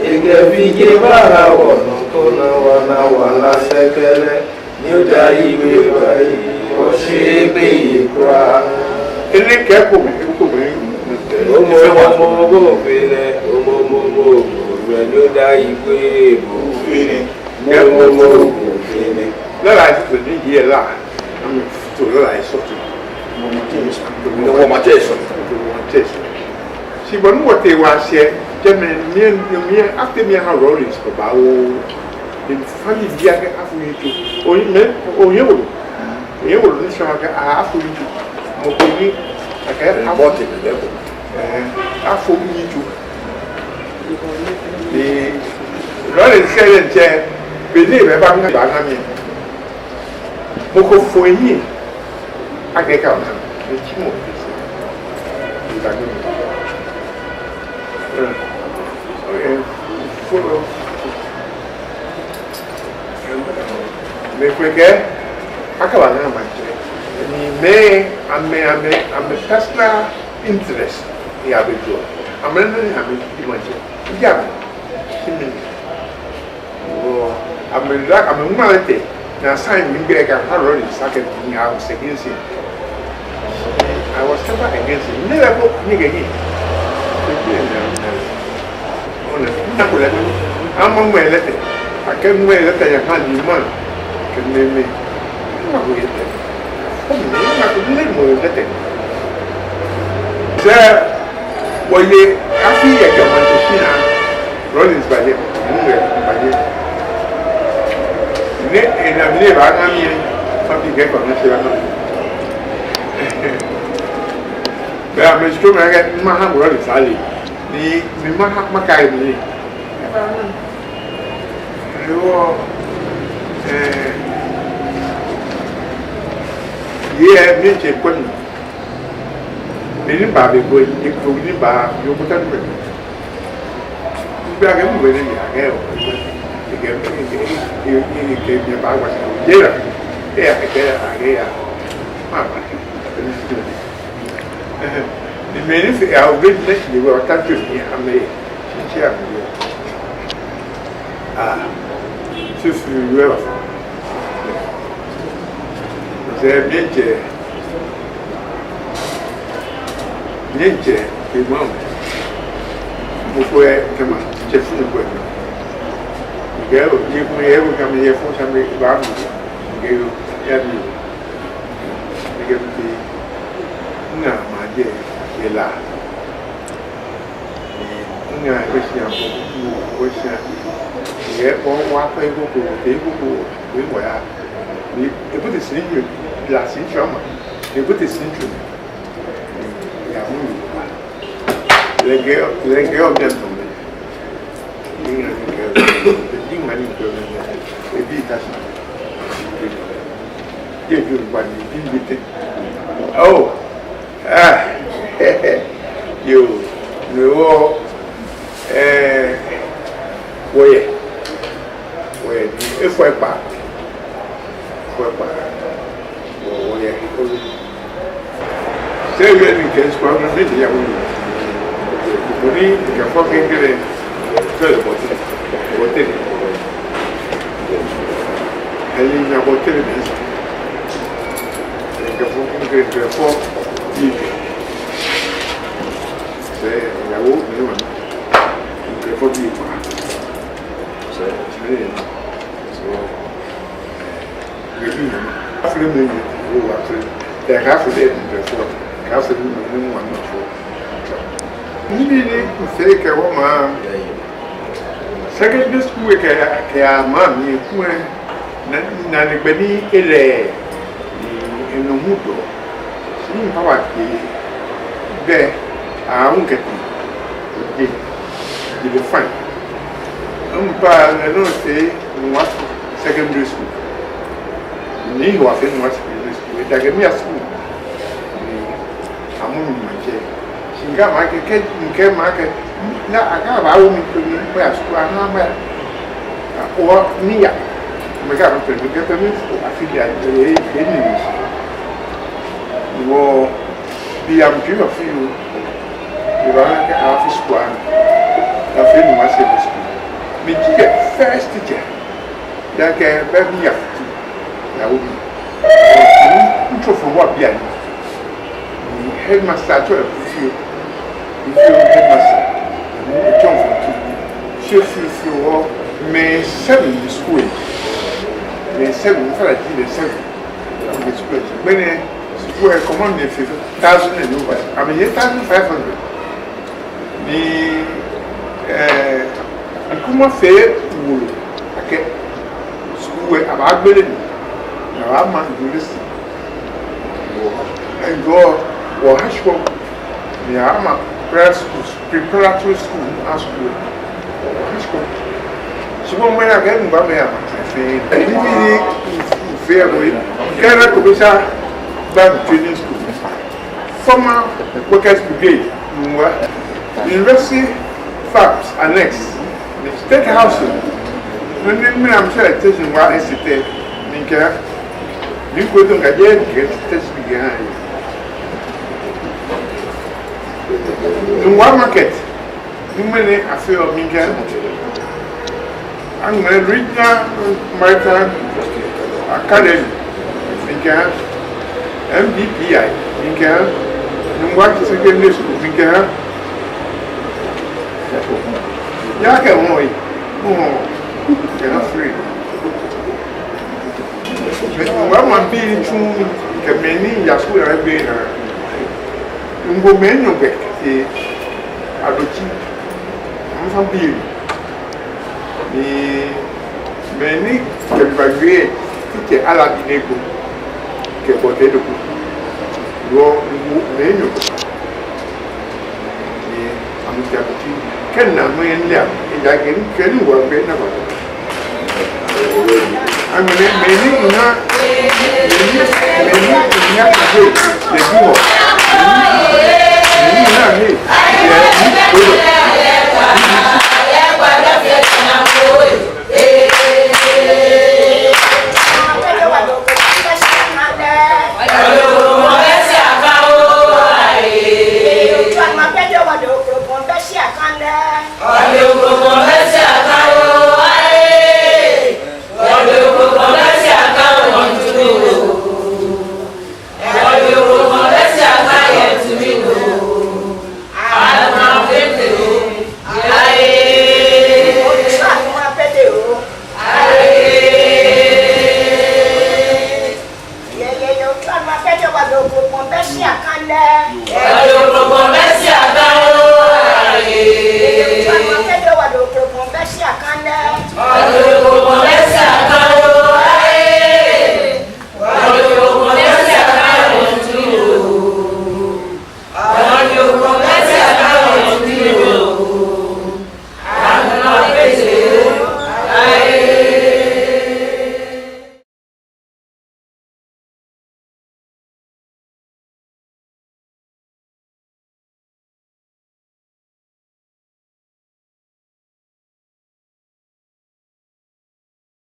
Ege Ije bara wono kona wana sekele Nyuda iwe bai Oshebe ikra Ele quer comer, Omo bene Nyuda iwe bene Omo bene Lára àìsàn ní yìí ẹ̀ láà àmì tó lára àìsàn tó wọ́n máa tẹ̀ sọ ṣùgbọ́n ní wọ́n tẹ̀ wá ṣe jẹ́mi ní afẹ́mi ẹ̀hán rollins bàbá wo ìfàmì bí akẹ́ àfọyín tó òyìn wò ló ní sọ́wọ́n akẹ́ àfọyín tó mo kò ní akẹ́ àfọyín tó rollins kẹ́lẹ́ ń jẹ́ bẹ́ẹ̀ bẹ́ẹ̀ bá ń gbà náà mi. Moko foyi akeka ona echimo pese ndagwe follow me kweke akaba na manje ni me ame personal interest ya bejo amena ni ame imanje ya kimi o ame mmalete na sign me back and how is second me I was against him. I was never against him. Never put nigga in. I'm on my letter. I can't wear letter you can't demand. Can name me. I'm not with it. I'm not with letter. Sir, well, you have to get your man to see now. Rollins by him. By him. Ne na mine ba na mi fa bi ge ko na se ba no ba me sto me ga ma ha ro li sali ni mi ma ha ma kai ni ba na yo ye mi che ko ni ba be bo ni ko ni ba yo ko ta ni ba ga mu be ni ya ga o que me pago así llega que queda aquella mamá y me dice a ver si yo tanto ni a me sinceramente si yo c'est bien que moi me fue que más se fue eu que me ia funcionar bem vamos eu me que não mas é lá não é assim é bom o apoio do eu vou dizer que lá se chama eu vou dizer que é muito legal dentro money a bit as give you one in oh you know where if I back oh yeah say we can spend a bit yeah we can fucking get it hotel elle n'a pas hotel mais il faut qu'on crée un fort c'est là-haut mais non il faut dire c'est after me oh after the half of it before half of it no one not ni sei que uma secondary school que a mami ku na ne gbani ele no mudo sim papa que be a un que de fine pa no sei no secondary school ni wa fe no secondary school da que minha school ni amu manche singa ma que ma que na acaba o mi foi a sua nama o nia me ga per que também a filha dele o bi am que o filho e vai que a fiscal a filha mais se me the first teacher. That can be a that would be. From what behind the headmaster to a few headmaster. She May 7 school. May 7 for a day, 7 the school. Many were commanded 1,000 and over. I mean, 1,500. The Kuma Fair wool. Okay, school about building. Now, I'm not doing this. And go or high school. Yeah, I'm a preparatory school, high school. High school. So when I get in Bamia, I say, fairly, Canada Commissioner Bank Training School. Former Workers Brigade, University Farms Annex, the State House. When I'm sure I tell you why I sit there, you go to get test behind. In one market, you may I feel Minka. I'm going to read Maritime Academy, Minka, MDPI, Minka, and what is secondary school, Minka. Yaka Moy, oh, cannot free. One being true, Kameni, Yasu, I've been a woman, you get a Adochi. I'm from Bill. The many can graduate, teach Aladineko, Capotedo. Your menu. I'm Capotedo. Can I mean, and I can work better. I'm many not the